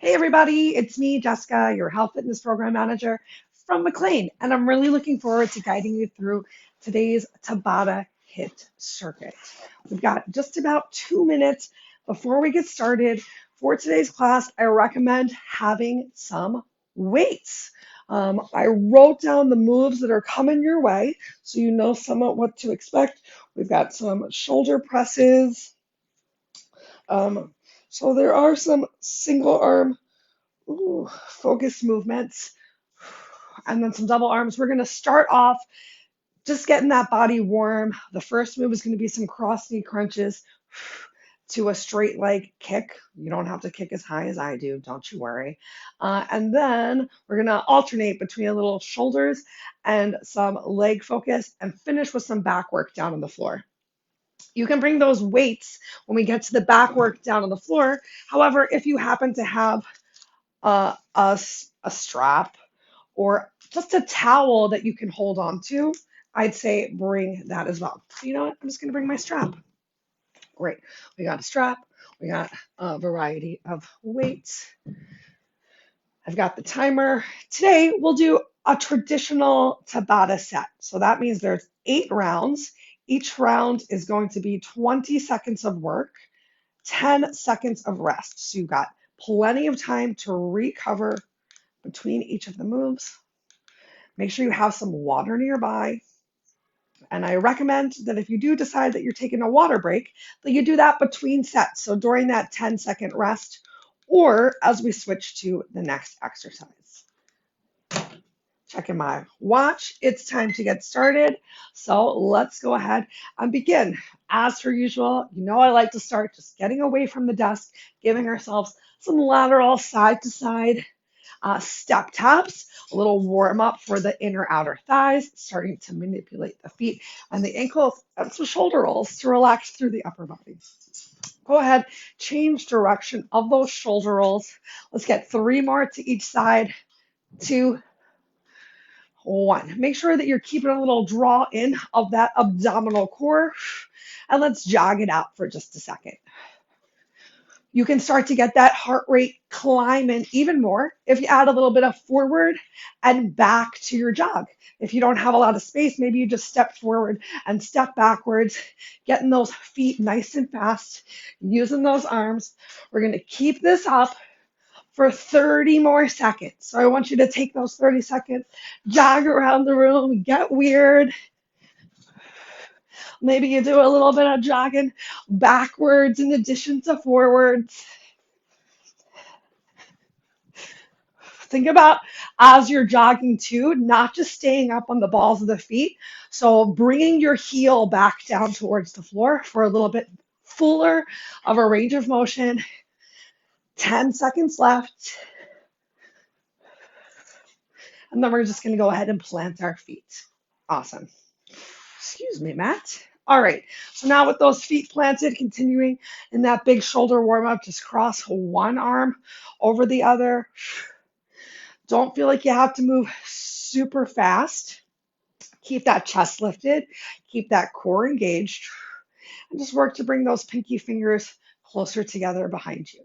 Hey everybody, it's me, Jessica, your health fitness program manager from McLean, and I'm really looking forward to guiding you through today's Tabata HIT circuit. We've got just about 2 minutes before we get started. For today's class, I recommend having some weights. I wrote down the moves that are coming your way so you know somewhat what to expect. We've got some shoulder presses. Um, so there are some single arm focus movements, and then some double arms. We're going to start off just getting that body warm. The first move is going to be some cross knee crunches to a straight leg kick. You don't have to kick as high as I do, don't you worry. And then we're going to alternate between a little shoulders and some leg focus and finish with some back work down on the floor. You can bring those weights when we get to the back work down on the floor. However, if you happen to have a strap or just a towel that you can hold on to, I'd say bring that as well. You know what? I'm just going to bring my strap. Great. We got a strap. We got a variety of weights. I've got the timer. Today we'll do a traditional Tabata set. So that means there's 8 rounds. Each round is going to be 20 seconds of work, 10 seconds of rest. So you've got plenty of time to recover between each of the moves. Make sure you have some water nearby. And I recommend that if you do decide that you're taking a water break, that you do that between sets. So during that 10-second rest or as we switch to the next exercise. Checking my watch. It's time to get started. So let's go ahead and begin. As per usual, you know I like to start just getting away from the desk, giving ourselves some lateral side to side step taps, a little warm up for the inner outer thighs, starting to manipulate the feet and the ankles, and some shoulder rolls to relax through the upper body. Go ahead, change direction of those shoulder rolls. Let's get 3 more to each side. 2, 1. Make sure that you're keeping a little draw in of that abdominal core, and let's jog it out for just a second. You can start to get that heart rate climbing even more if you add a little bit of forward and back to your jog. If you don't have a lot of space, maybe you just step forward and step backwards, getting those feet nice and fast, using those arms. We're going to keep this up for 30 more seconds. So I want you to take those 30 seconds, jog around the room, get weird. Maybe you do a little bit of jogging backwards in addition to forwards. Think about as you're jogging too, not just staying up on the balls of the feet. So bringing your heel back down towards the floor for a little bit fuller of a range of motion. 10 seconds left. And then we're just going to go ahead and plant our feet. Awesome. Excuse me, Matt. All right, so now with those feet planted, continuing in that big shoulder warm up, just cross one arm over the other. Don't feel like you have to move super fast. Keep that chest lifted, keep that core engaged, and just work to bring those pinky fingers closer together behind you.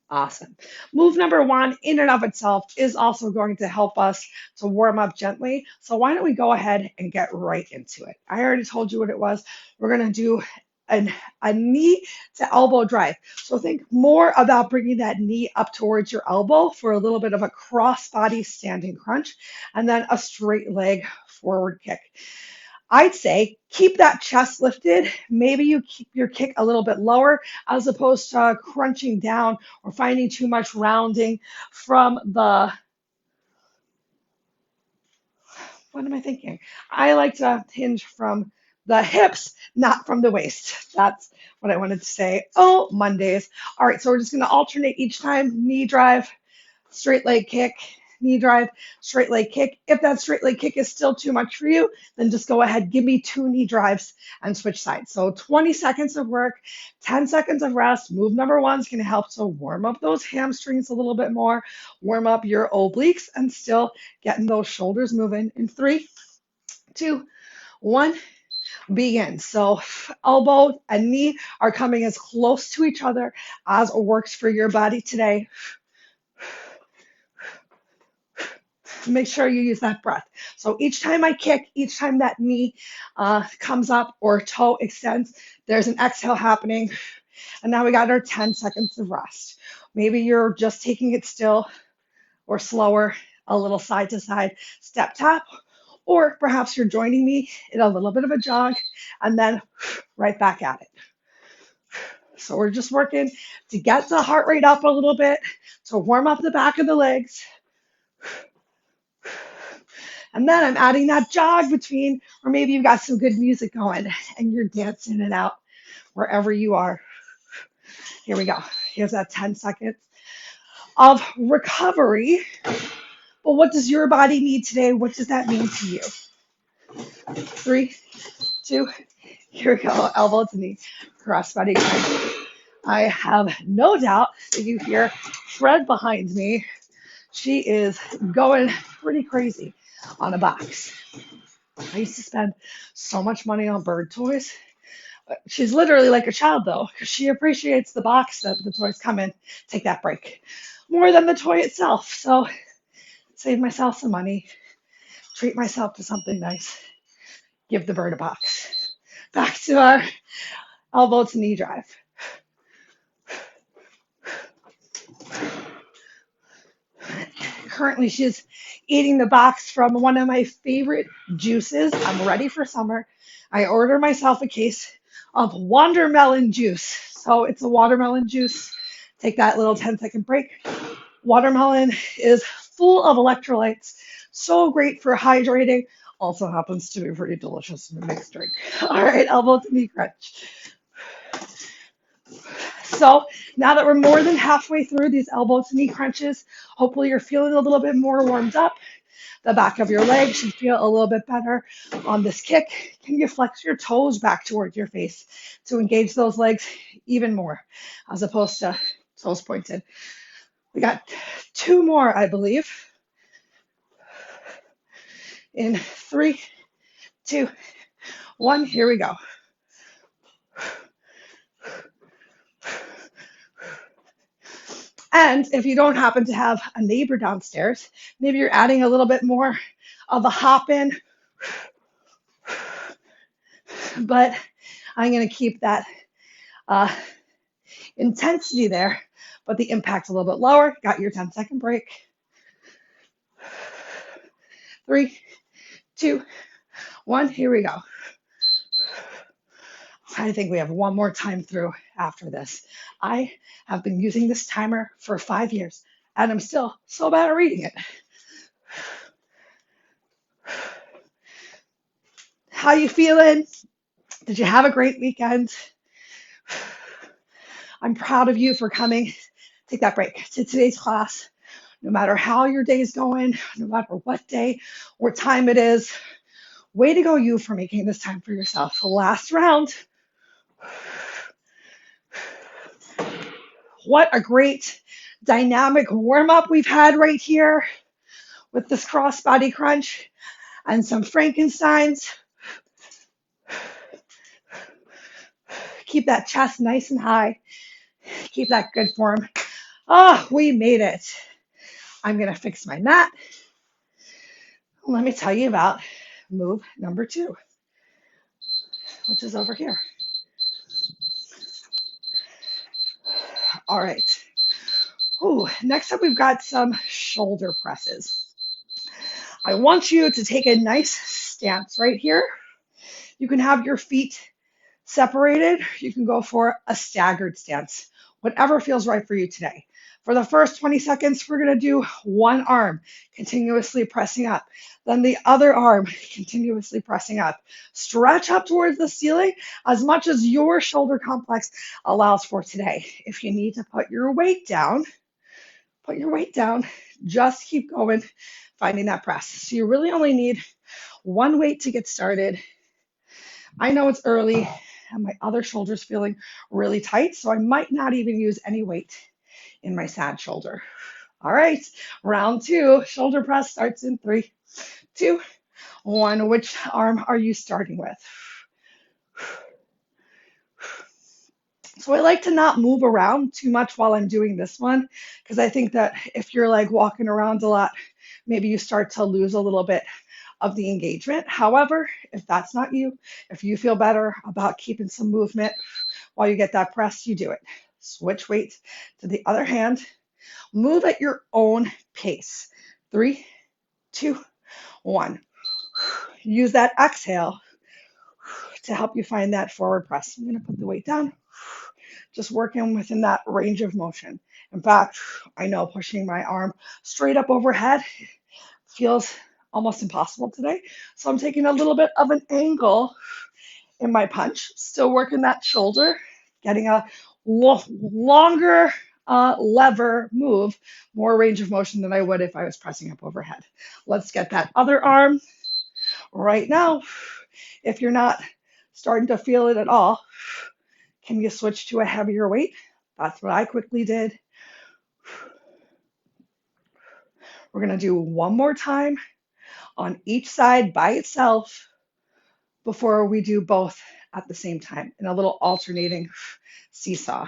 Awesome. Move number 1 in and of itself is also going to help us to warm up gently. So why don't we go ahead and get right into it? I already told you what it was. We're going to do a knee to elbow drive. So think more about bringing that knee up towards your elbow for a little bit of a cross body standing crunch, and then a straight leg forward kick. I'd say keep that chest lifted. Maybe you keep your kick a little bit lower as opposed to crunching down or finding too much rounding from what am I thinking? I like to hinge from the hips, not from the waist. That's what I wanted to say. Oh, Mondays. All right, so we're just going to alternate each time. Knee drive, straight leg kick, knee drive, straight leg kick. If that straight leg kick is still too much for you, then just go ahead, give me 2 knee drives and switch sides. So 20 seconds of work, 10 seconds of rest. Move number 1 is going to help to warm up those hamstrings a little bit more, warm up your obliques, and still getting those shoulders moving in 3, 2, 1. begin. So elbow and knee are coming as close to each other as works for your body today. Make sure you use that breath. So each time I kick, each time that knee comes up or toe extends, there's an exhale happening. And now we got our 10 seconds of rest. Maybe you're just taking it still or slower, a little side to side step tap, or perhaps you're joining me in a little bit of a jog and then right back at it. So we're just working to get the heart rate up a little bit, to warm up the back of the legs. And then I'm adding that jog between, or maybe you've got some good music going and you're dancing it out wherever you are. Here we go. Here's that 10 seconds of recovery. But what does your body need today? What does that mean to you? 3, 2, here we go. Elbow to knee, cross body crunch. I have no doubt that you hear Fred behind me. She is going pretty crazy on a box. I used to spend so much money on bird toys. She's literally like a child though, because she appreciates the box that the toys come in. Take that break. More than the toy itself. So save myself some money, treat myself to something nice, give the bird a box. Back to our elbow to knee drive. Currently, she's eating the box from one of my favorite juices. I'm ready for summer. I ordered myself a case of watermelon juice. So it's a watermelon juice. Take that little 10-second break. Watermelon is full of electrolytes. So great for hydrating. Also happens to be pretty delicious in a mixed drink. All right, elbow to knee crunch. So now that we're more than halfway through these elbow to knee crunches, hopefully you're feeling a little bit more warmed up. The back of your leg should feel a little bit better on this kick. Can you flex your toes back towards your face to engage those legs even more as opposed to toes pointed? We got 2 more, I believe. In 3, 2, 1, here we go. And if you don't happen to have a neighbor downstairs, maybe you're adding a little bit more of a hop in. But I'm going to keep that intensity there, but the impact a little bit lower. Got your 10-second break. 3, 2, 1, here we go. I think we have one more time through after this. I have been using this timer for 5 years, and I'm still so bad at reading it. How you feeling? Did you have a great weekend? I'm proud of you for coming. Take that break to today's class. No matter how your day is going, no matter what day or time it is, way to go you for making this time for yourself. Last round. What a great dynamic warm-up we've had right here with this cross body crunch and some Frankensteins. Keep that chest nice and high. Keep that good form. Oh, we made it. I'm going to fix my mat. Let me tell you about move number 2, which is over here. All right. Ooh, next up, we've got some shoulder presses. I want you to take a nice stance right here. You can have your feet separated. You can go for a staggered stance, whatever feels right for you today. For the first 20 seconds, we're going to do one arm continuously pressing up, then the other arm continuously pressing up. Stretch up towards the ceiling as much as your shoulder complex allows for today. If you need to put your weight down, put your weight down. Just keep going, finding that press. So you really only need one weight to get started. I know it's early and my other shoulder's feeling really tight, so I might not even use any weight in my sad shoulder. All right, round 2, shoulder press starts in 3, 2, 1. Which arm are you starting with? So I like to not move around too much while I'm doing this one, because I think that if you're like walking around a lot, maybe you start to lose a little bit of the engagement. However, if that's not you, if you feel better about keeping some movement while you get that press, you do it. Switch weights to the other hand. Move at your own pace. 3, 2, 1. Use that exhale to help you find that forward press. I'm going to put the weight down, just working within that range of motion. In fact, I know pushing my arm straight up overhead feels almost impossible today. So I'm taking a little bit of an angle in my punch, still working that shoulder, getting a longer lever move, more range of motion than I would if I was pressing up overhead. Let's get that other arm right now. If you're not starting to feel it at all, can you switch to a heavier weight? That's what I quickly did. We're going to do one more time on each side by itself before we do both at the same time in a little alternating seesaw.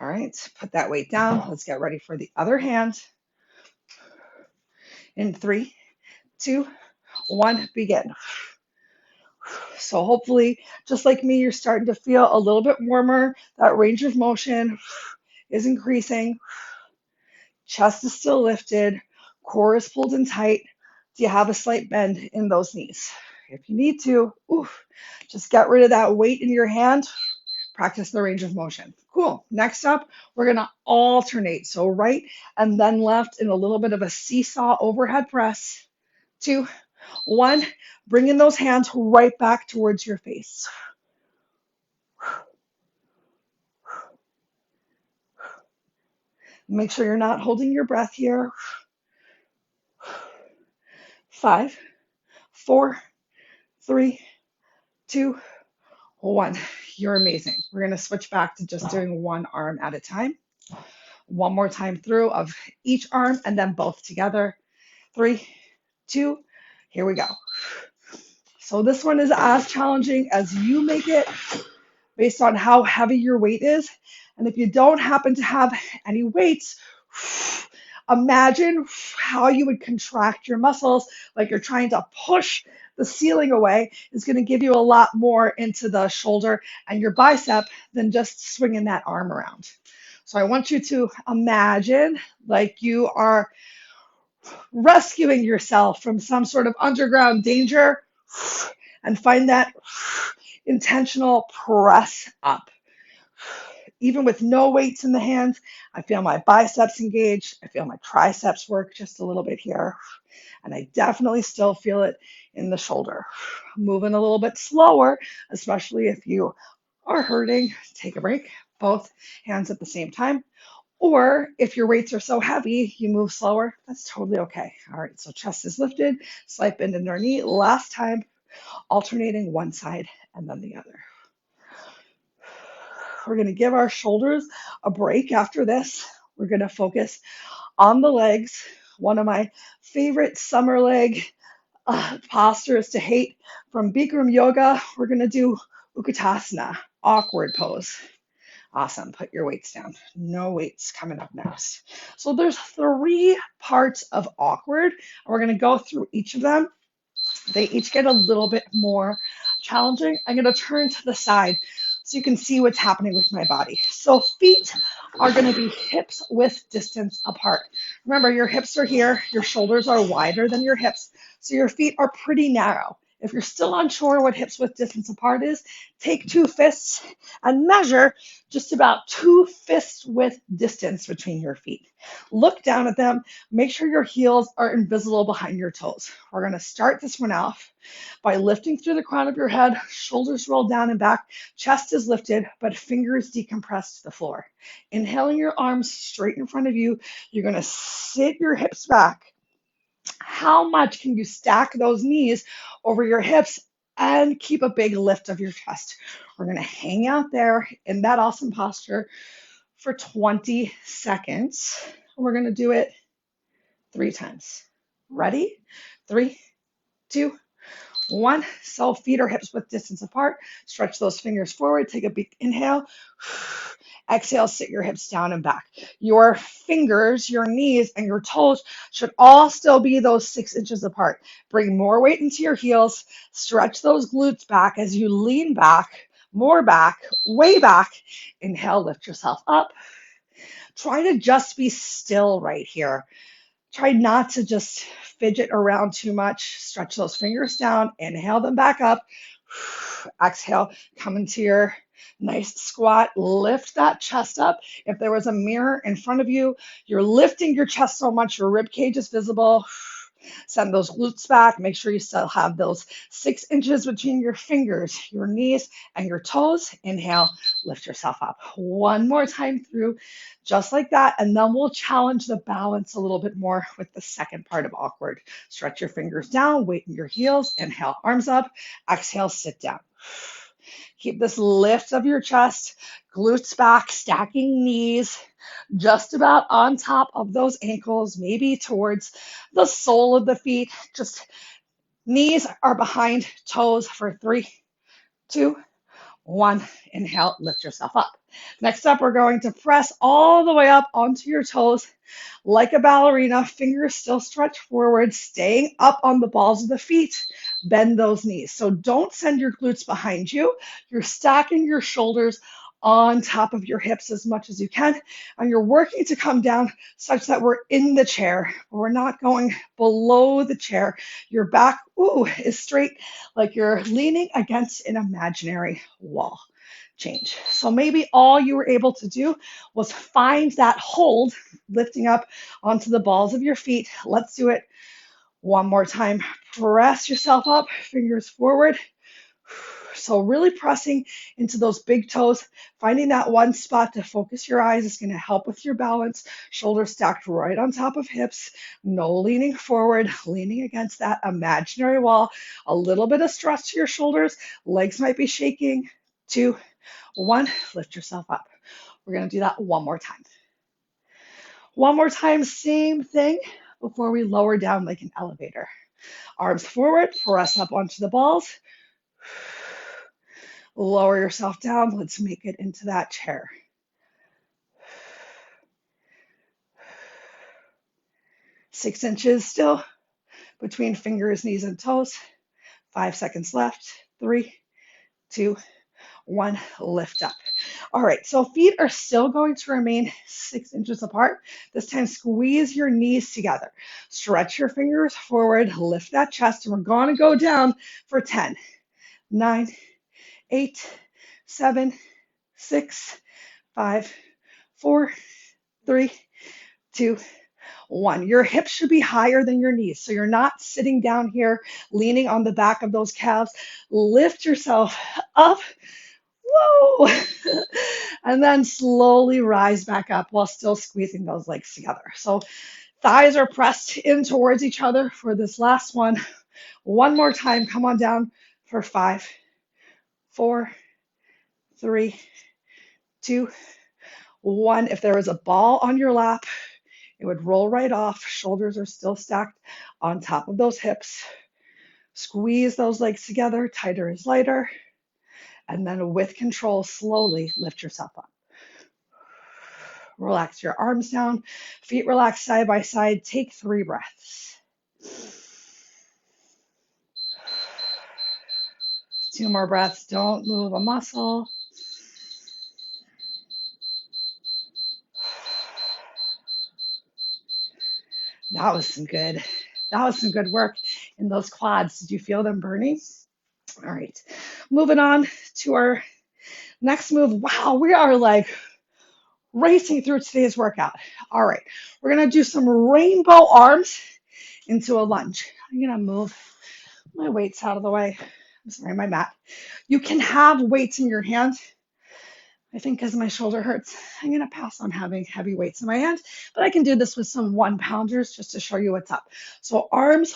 All right, put that weight down. Let's get ready for the other hand. In 3, 2, 1, begin. So hopefully, just like me, you're starting to feel a little bit warmer. That range of motion is increasing. Chest is still lifted. Core is pulled in tight. Do you have a slight bend in those knees? If you need to, just get rid of that weight in your hand. Practice the range of motion. Cool. Next up, we're going to alternate. So right and then left in a little bit of a seesaw overhead press. 2, 1. Bringing those hands right back towards your face. Make sure you're not holding your breath here. 5, 4, 3, 2, 1. You're amazing. We're going to switch back to just doing one arm at a time. One more time through of each arm and then both together. 3, 2, here we go. So this one is as challenging as you make it based on how heavy your weight is. And if you don't happen to have any weights, imagine how you would contract your muscles like you're trying to push the ceiling away. Is going to give you a lot more into the shoulder and your bicep than just swinging that arm around. So I want you to imagine like you are rescuing yourself from some sort of underground danger and find that intentional press up. Even with no weights in the hands, I feel my biceps engaged. I feel my triceps work just a little bit here. And I definitely still feel it in the shoulder. Moving a little bit slower, especially if you are hurting, take a break, both hands at the same time. Or if your weights are so heavy, you move slower, that's totally okay. All right, so chest is lifted, slight bend in our knee. Last time, alternating one side and then the other. We're going to give our shoulders a break after this. We're going to focus on the legs. One of my favorite summer leg postures to hate from Bikram yoga. We're going to do Ukutasana, awkward pose. Awesome. Put your weights down. No weights coming up next. So there's 3 parts of awkward. We're going to go through each of them. They each get a little bit more challenging. I'm going to turn to the side so you can see what's happening with my body. So feet are going to be hips width distance apart. Remember, your hips are here. Your shoulders are wider than your hips. So your feet are pretty narrow. If you're still unsure what hips width distance apart is, take 2 fists and measure just about 2 fists width distance between your feet. Look down at them. Make sure your heels are invisible behind your toes. We're going to start this one off by lifting through the crown of your head, shoulders roll down and back, chest is lifted, but fingers decompressed to the floor. Inhaling your arms straight in front of you, you're going to sit your hips back. How much can you stack those knees over your hips and keep a big lift of your chest? We're going to hang out there in that awesome posture for 20 seconds. We're going to do it 3 times. Ready? 3, 2, 1. So feet or hips width distance apart. Stretch those fingers forward. Take a big inhale. Exhale, sit your hips down and back. Your fingers, your knees, and your toes should all still be those 6 inches apart. Bring more weight into your heels. Stretch those glutes back as you lean back, more back, way back. Inhale, lift yourself up. Try to just be still right here. Try not to just fidget around too much. Stretch those fingers down. Inhale them back up. Exhale, come into your nice squat. Lift that chest up. If there was a mirror in front of you, you're lifting your chest so much your rib cage is visible. Send those glutes back. Make sure you still have those 6 inches between your fingers, your knees, and your toes. Inhale, lift yourself up. One more time through, just like that. And then we'll challenge the balance a little bit more with the second part of awkward. Stretch your fingers down, weight in your heels. Inhale, arms up. Exhale, sit down. Keep this lift of your chest, glutes back, stacking knees just about on top of those ankles, maybe towards the sole of the feet. Just knees are behind toes for 3, 2, 1. Inhale, lift yourself up. Next up, we're going to press all the way up onto your toes like a ballerina, fingers still stretch forward, staying up on the balls of the feet. Bend those knees. So don't send your glutes behind you. You're stacking your shoulders on top of your hips as much as you can. And you're working to come down such that we're in the chair. We're not going below the chair. Your back, is straight like you're leaning against an imaginary wall. Change. So maybe all you were able to do was find that hold, lifting up onto the balls of your feet. Let's do it one more time. Press yourself up, fingers forward. So really pressing into those big toes, finding that one spot to focus your eyes is going to help with your balance. Shoulders stacked right on top of hips. No leaning forward, leaning against that imaginary wall. A little bit of stress to your shoulders. Legs might be shaking. 2, 1, lift yourself up. We're going to do that one more time. One more time, same thing before we lower down like an elevator. Arms forward, press up onto the balls. Lower yourself down. Let's make it into that chair. Six inches still between fingers, knees, and toes. 5 seconds left. 3, 2, 1, lift up. All right, so feet are still going to remain 6 inches apart. This time, squeeze your knees together. Stretch your fingers forward, lift that chest, and we're going to go down for 10, 9, 8, 7, 6, 5, 4, 3, 2, 1. Your hips should be higher than your knees. So you're not sitting down here, leaning on the back of those calves. Lift yourself up. Whoa! And then slowly rise back up while still squeezing those legs together. So thighs are pressed in towards each other for this last one. One more time. Come on down for 5, 4, 3, 2, 1. If there was a ball on your lap, it would roll right off. Shoulders are still stacked on top of those hips. Squeeze those legs together. Tighter is lighter. And then with control, slowly lift yourself up. Relax your arms down. Feet relaxed side by side. Take 3 breaths. 2 more breaths. Don't move a muscle. That was some good work in those quads. Did you feel them burning? All right. Moving on to our next move. Wow, we are like racing through today's workout. All right. We're going to do some rainbow arms into a lunge. I'm going to move my weights out of the way. I'm sorry, my mat. You can have weights in your hand. I think because my shoulder hurts, I'm going to pass on having heavy weights in my hand, but I can do this with some 1-pounders just to show you what's up. So arms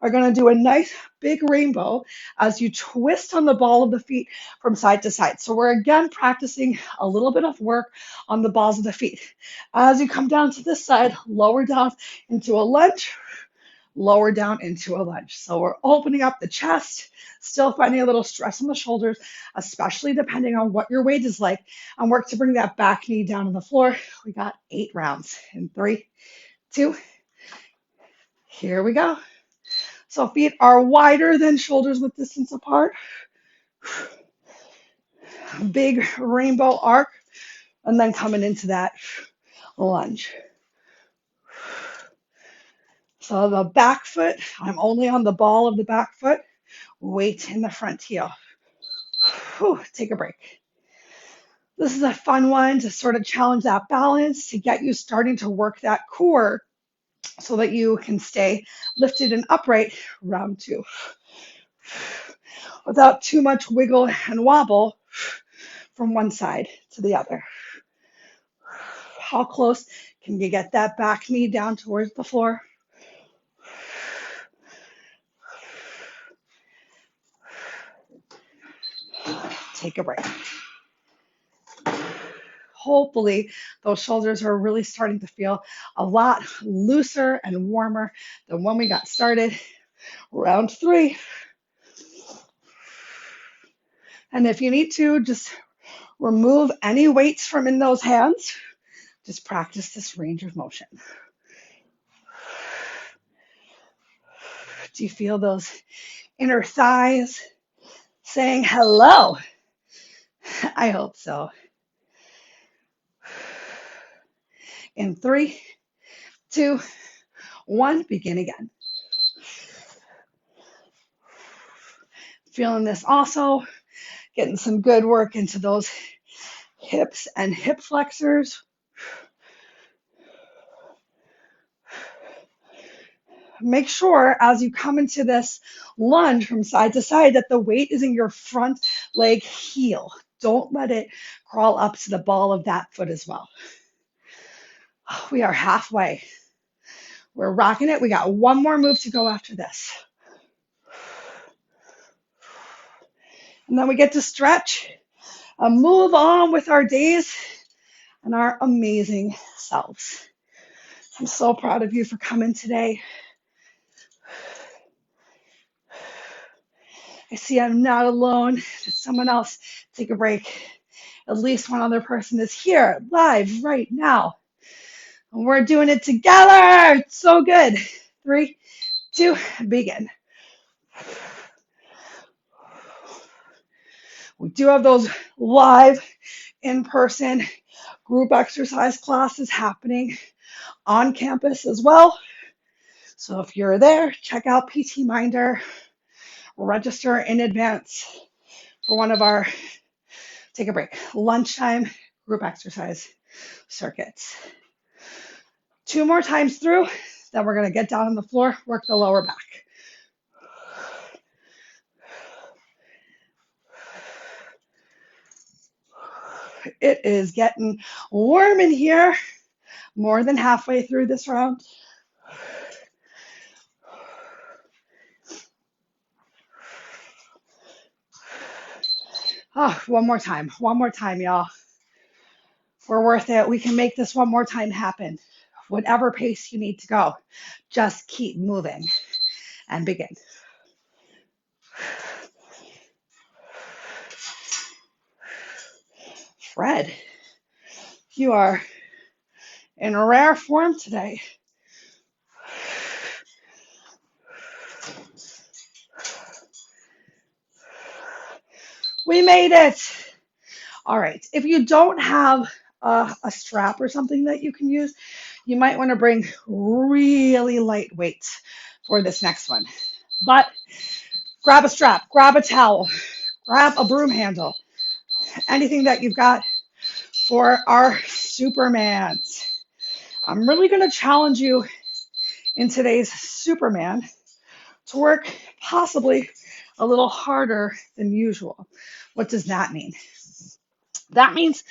are going to do a nice big rainbow as you twist on the ball of the feet from side to side. So we're again practicing a little bit of work on the balls of the feet. As you come down to this side, lower down into a lunge, lower down into a lunge. So we're opening up the chest, still finding a little stress on the shoulders, especially depending on what your weight is like, and work to bring that back knee down on the floor. We got 8 rounds in 3, 2, here we go. So feet are wider than shoulders with distance apart. Big rainbow arc, and then coming into that lunge. So the back foot, I'm only on the ball of the back foot, weight in the front heel. Whew, take a break. This is a fun one to sort of challenge that balance, to get you starting to work that core so that you can stay lifted and upright. Round 2. Without too much wiggle and wobble from one side to the other. How close can you get that back knee down towards the floor? Take a break. Hopefully, those shoulders are really starting to feel a lot looser and warmer than when we got started. Round 3. And if you need to, just remove any weights from in those hands. Just practice this range of motion. Do you feel those inner thighs saying hello? I hope so. In 3, 2, 1, begin again. Feeling this also, getting some good work into those hips and hip flexors. Make sure as you come into this lunge from side to side that the weight is in your front leg heel. Don't let it crawl up to the ball of that foot as well. We are halfway. We're rocking it. We got one more move to go after this. And then we get to stretch and move on with our days and our amazing selves. I'm so proud of you for coming today. I see I'm not alone. Did someone else take a break? At least one other person is here live right now. And we're doing it together. It's so good. 3, 2, begin. We do have those live in-person group exercise classes happening on campus as well. So if you're there, check out PT Minder, register in advance for one of our, take a break, lunchtime group exercise circuits. 2 more times through, then we're going to get down on the floor, work the lower back. It is getting warm in here, more than halfway through this round. Oh, one more time, y'all. We're worth it. We can make this one more time happen. Whatever pace you need to go, just keep moving and begin. Fred, you are in rare form today. We made it. All right. If you don't have a strap or something that you can use, you might want to bring really light weights for this next one. But grab a strap, grab a towel, grab a broom handle, anything that you've got for our Supermans. I'm really going to challenge you in today's Superman to work possibly a little harder than usual. What does that mean? That means,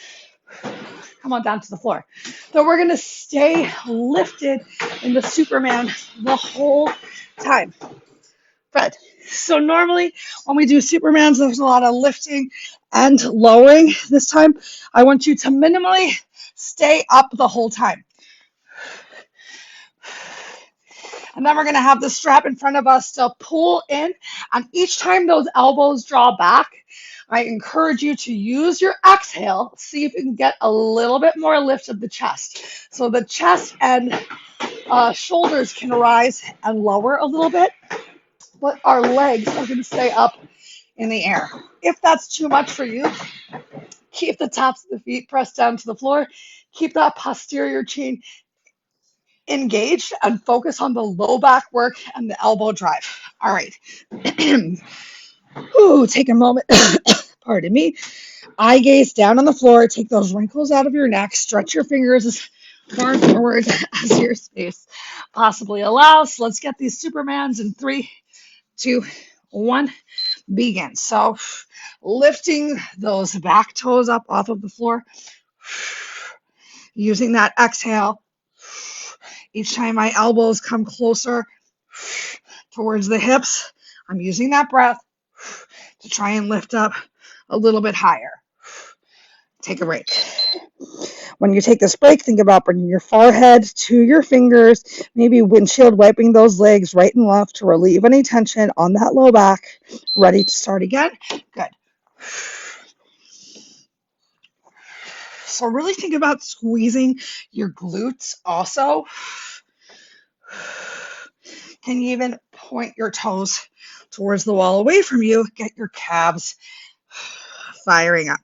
come on down to the floor, that we're going to stay lifted in the Superman the whole time. Fred. So normally when we do Supermans, there's a lot of lifting and lowering. This time, I want you to minimally stay up the whole time. And then we're going to have the strap in front of us to pull in. And each time those elbows draw back, I encourage you to use your exhale. See if you can get a little bit more lift of the chest. So the chest and shoulders can rise and lower a little bit, but our legs are going to stay up in the air. If that's too much for you, keep the tops of the feet pressed down to the floor. Keep that posterior chain engaged and focus on the low back work and the elbow drive. All right. Ooh, take a moment. Pardon me. Eye gaze down on the floor. Take those wrinkles out of your neck. Stretch your fingers as far forward as your space possibly allows. Let's get these Supermans in 3, 2, 1. Begin. So lifting those back toes up off of the floor. Using that exhale. Each time my elbows come closer towards the hips, I'm using that breath to try and lift up a little bit higher. Take a break. When you take this break, think about bringing your forehead to your fingers, maybe windshield wiping those legs right and left to relieve any tension on that low back. Ready to start again? Good. So really think about squeezing your glutes also. Can you even point your toes towards the wall away from you? Get your calves firing up.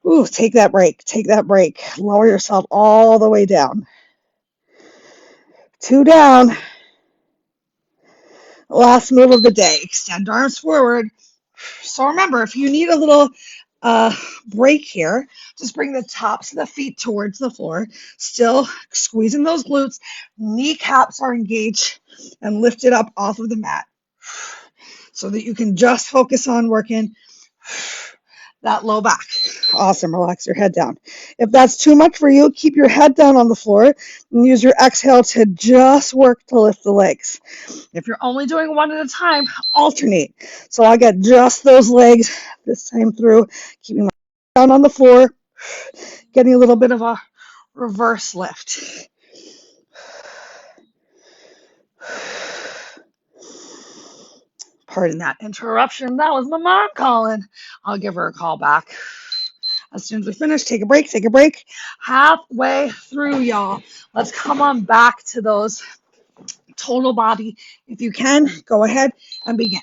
Ooh, take that break. Take that break. Lower yourself all the way down. 2 down. Last move of the day. Extend arms forward. So remember, if you need a little break here, just bring the tops of the feet towards the floor. Still squeezing those glutes. Kneecaps are engaged and lifted up off of the mat so that you can just focus on working that low back. Awesome. Relax your head down. If that's too much for you, keep your head down on the floor and use your exhale to just work to lift the legs. If you're only doing one at a time, alternate. So I'll get just those legs this time through, keeping my head down on the floor, getting a little bit of a reverse lift. Pardon that interruption. That was my mom calling. I'll give her a call back. As soon as we finish, take a break, take a break. Halfway through, y'all. Let's come on back to those total body. If you can, go ahead and begin.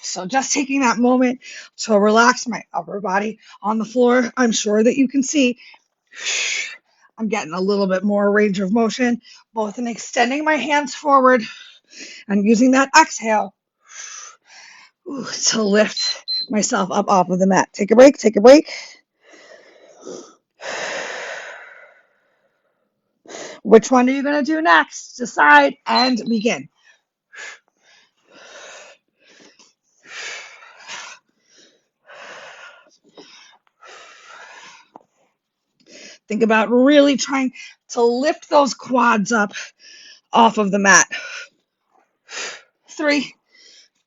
So just taking that moment to relax my upper body on the floor. I'm sure that you can see I'm getting a little bit more range of motion, both in extending my hands forward and using that exhale to lift myself up off of the mat. Take a break, take a break. Which one are you going to do next? Decide and begin. Think about really trying to lift those quads up off of the mat. 3,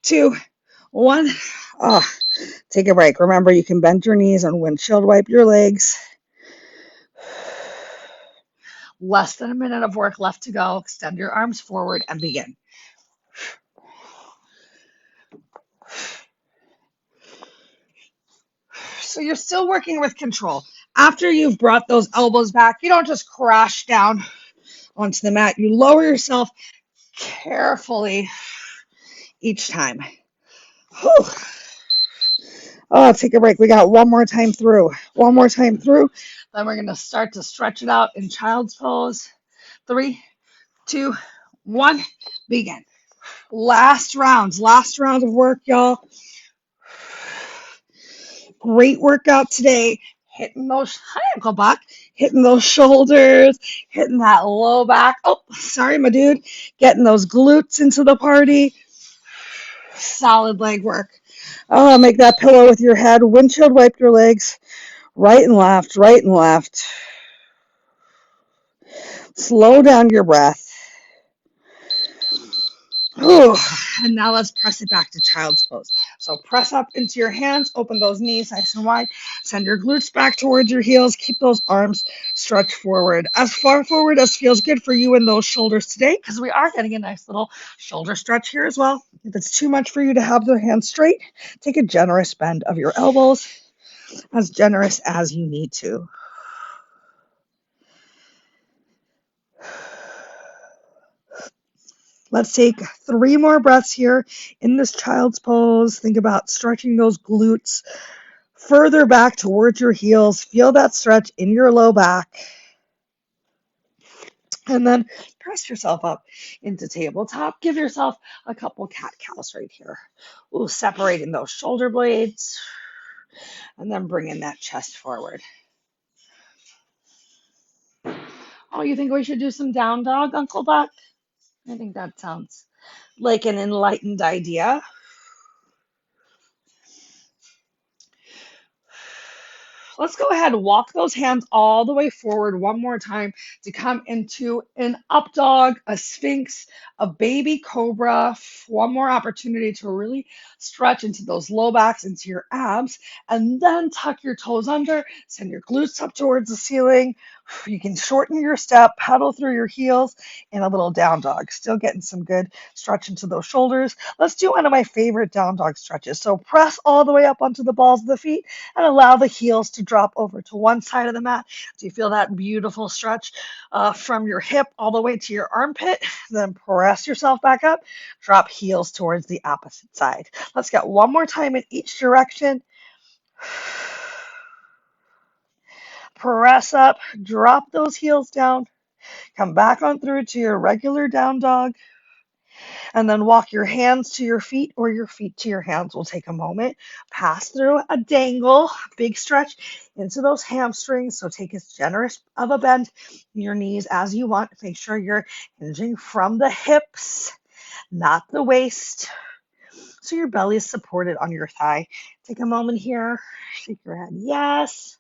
2, 1. Oh, take a break. Remember, you can bend your knees and windshield wipe your legs. Less than a minute of work left to go. Extend your arms forward and begin. So you're still working with control. After you've brought those elbows back, you don't just crash down onto the mat. You lower yourself carefully each time. Whew. Oh, take a break. We got one more time through. One more time through. Then we're going to start to stretch it out in child's pose. 3, 2, 1. Begin. Last round of work, y'all. Great workout today. Hitting those, hi Uncle Buck, hitting those shoulders, hitting that low back. Oh, sorry, my dude. Getting those glutes into the party. Solid leg work. Oh, make that pillow with your head. Windshield wipe your legs. Right and left, right and left. Slow down your breath. Ooh, and now let's press it back to child's pose. So press up into your hands, open those knees nice and wide, send your glutes back towards your heels, keep those arms stretched forward, as far forward as feels good for you in those shoulders today, because we are getting a nice little shoulder stretch here as well. If it's too much for you to have the hands straight, take a generous bend of your elbows, as generous as you need to. Let's take 3 more breaths here in this child's pose. Think about stretching those glutes further back towards your heels. Feel that stretch in your low back. And then press yourself up into tabletop. Give yourself a couple cat-cows right here. Ooh, separating those shoulder blades. And then bringing that chest forward. Oh, you think we should do some down dog, Uncle Buck? I think that sounds like an enlightened idea. Let's go ahead and walk those hands all the way forward one more time to come into an up dog, a sphinx, a baby cobra. One more opportunity to really stretch into those low backs, into your abs, and then tuck your toes under, send your glutes up towards the ceiling. You can shorten your step, pedal through your heels in a little down dog. Still getting some good stretch into those shoulders. Let's do one of my favorite down dog stretches. So press all the way up onto the balls of the feet and allow the heels to drop over to one side of the mat. Do you feel that beautiful stretch from your hip all the way to your armpit? Then press yourself back up, drop heels towards the opposite side. Let's get one more time in each direction. Press up, drop those heels down, come back on through to your regular down dog, and then walk your hands to your feet or your feet to your hands. We'll take a moment, pass through a dangle, big stretch into those hamstrings. So take as generous of a bend in your knees as you want. Make sure you're hinging from the hips, not the waist. So your belly is supported on your thigh. Take a moment here, shake your head, yes.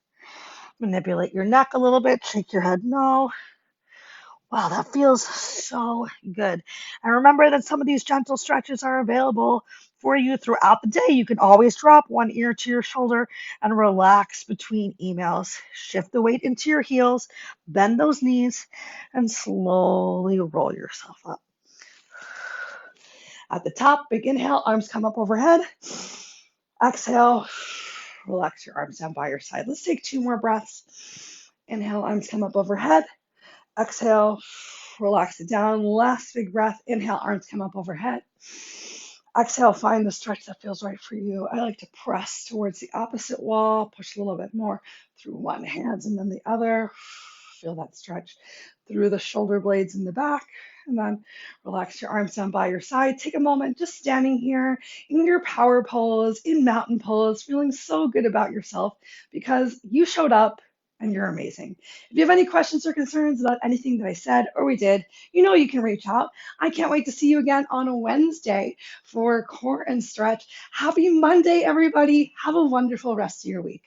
Manipulate your neck a little bit, shake your head, no. Wow, that feels so good. And remember that some of these gentle stretches are available for you throughout the day. You can always drop one ear to your shoulder and relax between emails. Shift the weight into your heels, bend those knees, and slowly roll yourself up. At the top, big inhale, arms come up overhead. Exhale, relax your arms down by your side. Let's take 2 more breaths. Inhale, arms come up overhead. Exhale, relax it down. Last big breath. Inhale, arms come up overhead. Exhale, find the stretch that feels right for you. I like to press towards the opposite wall, push a little bit more through one hand and then the other. Feel that stretch through the shoulder blades in the back. And then relax your arms down by your side. Take a moment just standing here in your power pose, in mountain pose, feeling so good about yourself because you showed up and you're amazing. If you have any questions or concerns about anything that I said or we did, you know you can reach out. I can't wait to see you again on a Wednesday for Core and Stretch. Happy Monday, everybody. Have a wonderful rest of your week.